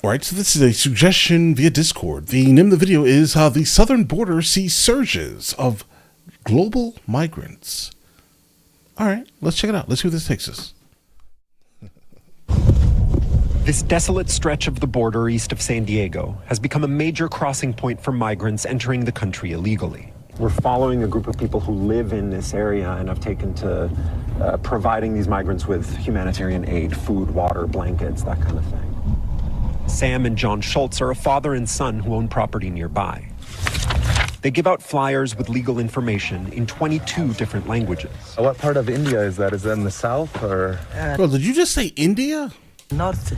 Alright, so this is a suggestion via Discord. The name of the video is how the southern border sees surges of global migrants. Alright, let's check it out. Let's see where this takes us. This desolate stretch of the border east of San Diego has become a major crossing point for migrants entering the country illegally. We're following a group of people who live in this area and have taken to providing these migrants with humanitarian aid, food, water, blankets, that kind of thing. Sam and John Schultz are a father and son who own property nearby. They give out flyers with legal information in 22 different languages. What part of India is that? Is that in the south or? Bro, did you just say India? Norte.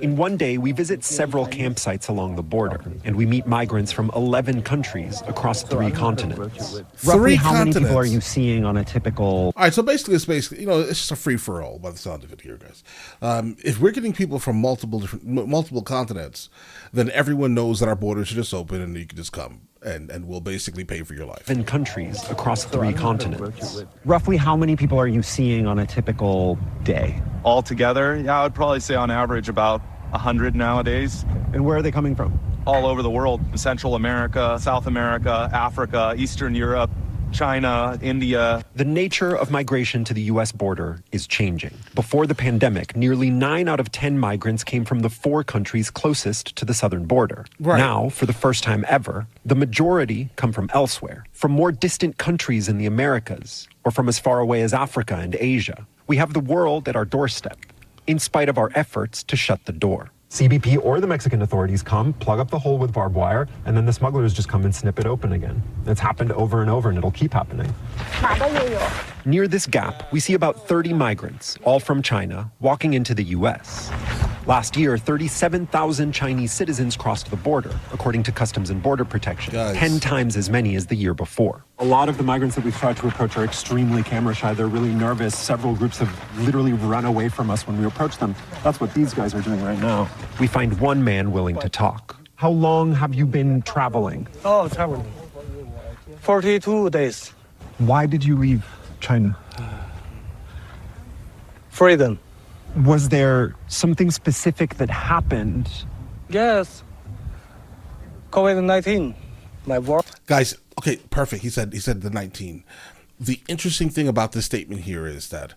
In one day, we visit several campsites along the border, and we meet migrants from 11 countries across 3 continents. Roughly how many people are you seeing on a typical... All right, so basically, it's just a free-for-all by the sound of it here, guys. If we're getting people from multiple continents, then everyone knows that our borders are just open and you can just come. And we'll basically pay for your life. In countries across 3 continents. Roughly how many people are you seeing on a typical day? Altogether, yeah, I would probably say on average about 100 nowadays. And where are they coming from? All over the world. Central America, South America, Africa, Eastern Europe, China, India. The nature of migration to the U.S. border is changing. Before the pandemic, nearly 9 out of 10 migrants came from the 4 countries closest to the southern border. Right. Now, for the first time ever, the majority come from elsewhere, from more distant countries in the Americas, or from as far away as Africa and Asia. We have the world at our doorstep, in spite of our efforts to shut the door. CBP or the Mexican authorities come, plug up the hole with barbed wire, and then the smugglers just come and snip it open again. It's happened over and over, and it'll keep happening. Near this gap, we see about 30 migrants, all from China, walking into the U.S. Last year, 37,000 Chinese citizens crossed the border, according to Customs and Border Protection, 10 times as many as the year before. A lot of the migrants that we've tried to approach are extremely camera shy. They're really nervous. Several groups have literally run away from us when we approach them. That's what these guys are doing right now. We find one man willing to talk. How long have you been traveling? Oh, traveling. 42 days. Why did you leave China? Freedom. Was there something specific that happened? Yes. COVID-19. My work. Guys, okay, perfect. He said the 19. The interesting thing about this statement here is that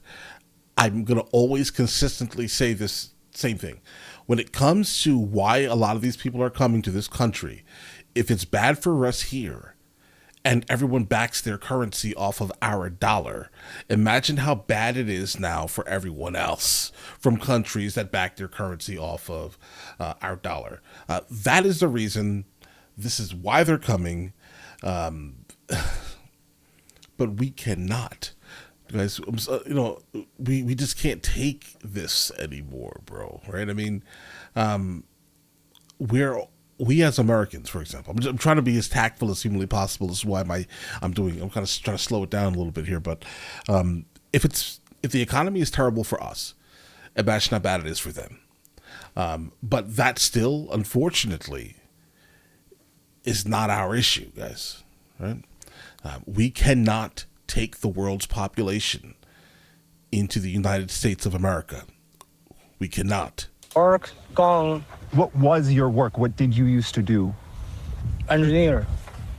I'm going to always consistently say this same thing. When it comes to why a lot of these people are coming to this country, if it's bad for us here, and everyone backs their currency off of our dollar, imagine how bad it is now for everyone else from countries that back their currency off of our dollar. That is the reason. This is why they're coming. But we cannot. Guys, we just can't take this anymore, bro. Right? I mean, we as Americans, for example, I'm trying to be as tactful as humanly possible. This is why I'm kind of trying to slow it down a little bit here. But if the economy is terrible for us, imagine how bad it is for them. But that still, unfortunately, is not our issue, guys. Right? We cannot take the world's population into the United States of America. We cannot. Work gone. What was your work? What did you used to do? Engineer.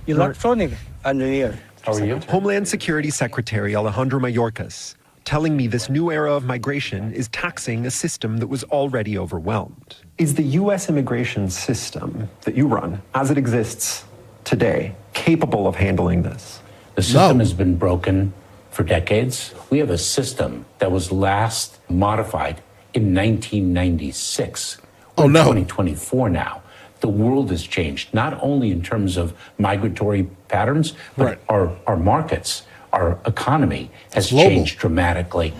Electronic engineer. How are you? Homeland Security Secretary Alejandro Mayorkas telling me this new era of migration is taxing a system that was already overwhelmed. Is the U.S. immigration system that you run, as it exists today, capable of handling this? The system has been broken for decades. We have a system that was last modified in 1996. We're in 2024 now. The world has changed, not only in terms of migratory patterns, but our markets, our economy has changed dramatically.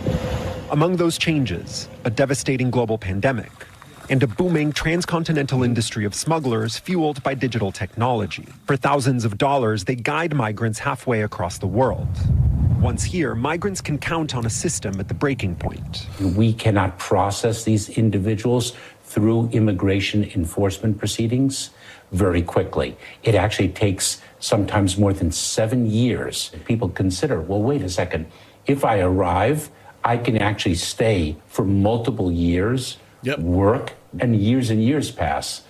Among those changes, a devastating global pandemic and a booming transcontinental industry of smugglers fueled by digital technology. For thousands of dollars, they guide migrants halfway across the world. Once here, migrants can count on a system at the breaking point. We cannot process these individuals through immigration enforcement proceedings very quickly. It actually takes sometimes more than 7 years. People consider, well, wait a second, if I arrive, I can actually stay for multiple years, work, and years pass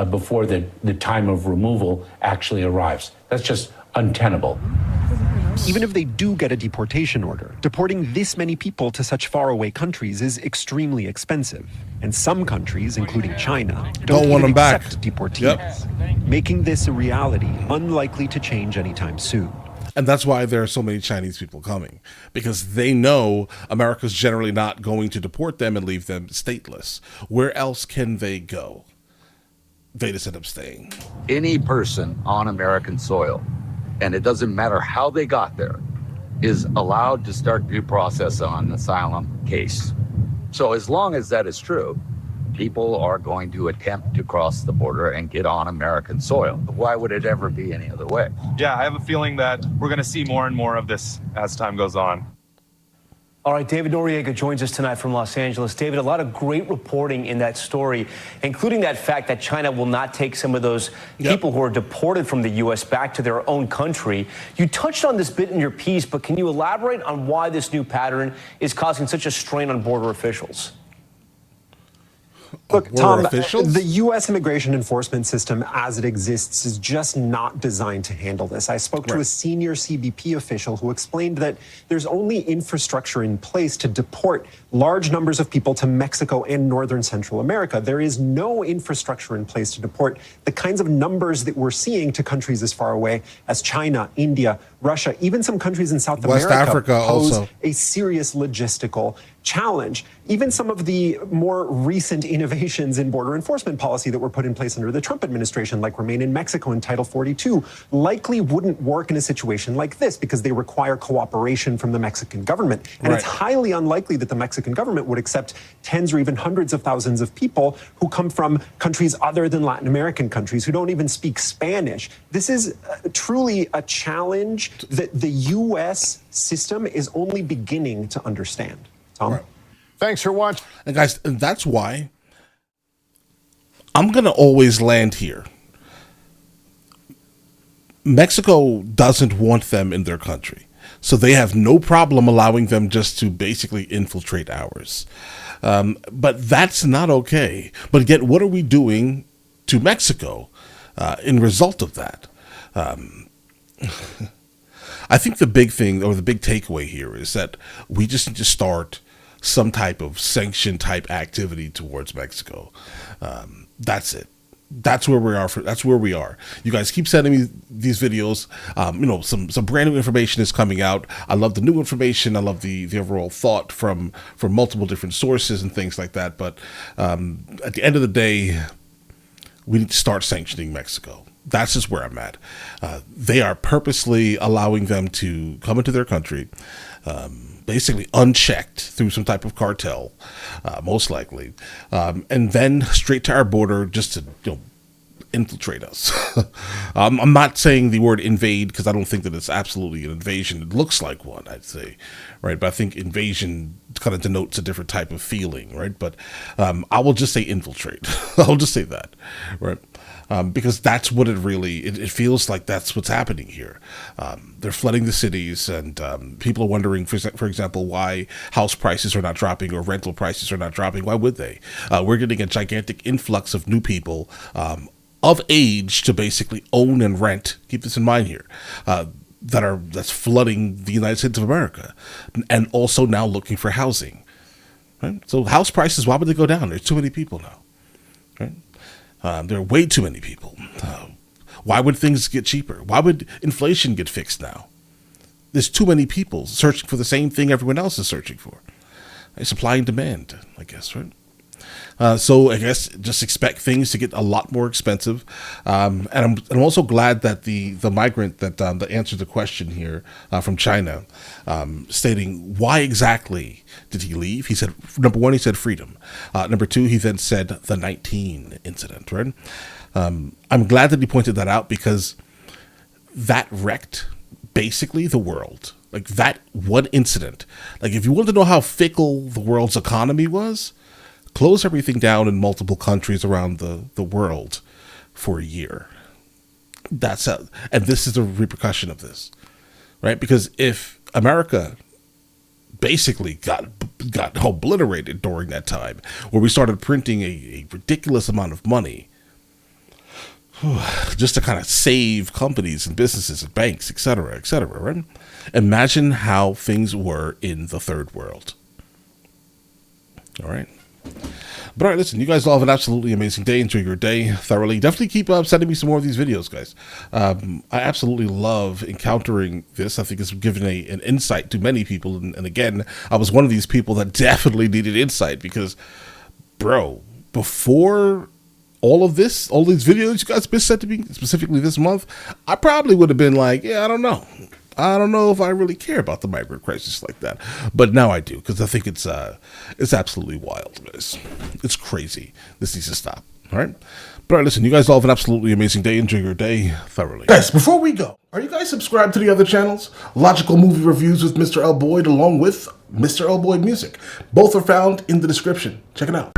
before the time of removal actually arrives. That's just untenable. Even if they do get a deportation order, deporting this many people to such faraway countries is extremely expensive. And some countries, including China, don't want even them back. accept deportees, making this a reality unlikely to change anytime soon. And that's why there are so many Chinese people coming, because they know America's generally not going to deport them and leave them stateless. Where else can they go? They just end up staying. Any person on American soil, and it doesn't matter how they got there, is allowed to start due process on an asylum case. So as long as that is true, people are going to attempt to cross the border and get on American soil. Why would it ever be any other way? Yeah, I have a feeling that we're going to see more and more of this as time goes on. All right, David Noriega joins us tonight from Los Angeles. David, a lot of great reporting in that story, including that fact that China will not take some of those people who are deported from the U.S. back to their own country. You touched on this bit in your piece, but can you elaborate on why this new pattern is causing such a strain on border officials? Look, Tom, the U.S. immigration enforcement system as it exists is just not designed to handle this. I spoke to a senior CBP official who explained that there's only infrastructure in place to deport large numbers of people to Mexico and northern Central America. There is no infrastructure in place to deport the kinds of numbers that we're seeing to countries as far away as China, India, Russia, even some countries in South America. West Africa pose also a serious logistical challenge. Even some of the more recent innovations in border enforcement policy that were put in place under the Trump administration, like Remain in Mexico and Title 42, likely wouldn't work in a situation like this because they require cooperation from the Mexican government. And it's highly unlikely that the Mexican government would accept tens or even hundreds of thousands of people who come from countries other than Latin American countries who don't even speak Spanish. This is truly a challenge that the U.S. system is only beginning to understand. Tom? Thanks for watching. And guys, and that's why I'm going to always land here. Mexico doesn't want them in their country. So they have no problem allowing them just to basically infiltrate ours. But that's not okay. But yet, what are we doing to Mexico in result of that? I think the big thing, or the big takeaway here, is that we just need to start some type of sanction type activity towards Mexico. That's it. That's where we are. That's where we are. You guys keep sending me these videos. Some brand new information is coming out. I love the new information. I love the overall thought from multiple different sources and things like that. But at the end of the day, we need to start sanctioning Mexico. That's just where I'm at. They are purposely allowing them to come into their country, basically unchecked through some type of cartel, most likely, and then straight to our border just to infiltrate us. I'm not saying the word invade because I don't think that it's absolutely an invasion. It looks like one, I'd say, right? But I think invasion kind of denotes a different type of feeling, right? But I will just say infiltrate. I'll just say that, right? Because that's what it feels like that's what's happening here. They're flooding the cities, and people are wondering, for example, why house prices are not dropping or rental prices are not dropping. Why would they? We're getting a gigantic influx of new people of age to basically own and rent. Keep this in mind here. That's flooding the United States of America, and also now looking for housing. Right? So house prices, why would they go down? There's too many people now. Right? There are way too many people. Why would things get cheaper? Why would inflation get fixed now? There's too many people searching for the same thing everyone else is searching for. Supply and demand, I guess, right? So I guess just expect things to get a lot more expensive. And I'm also glad that the migrant that answered the question here from China, stating why exactly did he leave? He said, number one, he said freedom. Number two, he then said the 19 incident, right? I'm glad that he pointed that out because that wrecked basically the world. Like that one incident. Like if you want to know how fickle the world's economy was, close everything down in multiple countries around the world for a year. And this is the repercussion of this, right? Because if America basically got obliterated during that time, where we started printing a ridiculous amount of money just to kind of save companies and businesses and banks, etc., right? Imagine how things were in the third world. All right. But all right, listen, you guys all have an absolutely amazing day. Enjoy your day thoroughly. Definitely keep sending me some more of these videos, guys. I absolutely love encountering this. I think it's given an insight to many people. And again, I was one of these people that definitely needed insight because, bro, before all these videos you guys been sent to me, specifically this month, I probably would have been like, yeah, I don't know. I don't know if I really care about the migrant crisis like that, but now I do, because I think it's absolutely wild, guys. It's crazy. This needs to stop. All right. But all right, listen, you guys all have an absolutely amazing day. Enjoy your day thoroughly. Guys, before we go, are you guys subscribed to the other channels? Logical Movie Reviews with Mr. L. Boyd, along with Mr. L. Boyd Music. Both are found in the description. Check it out.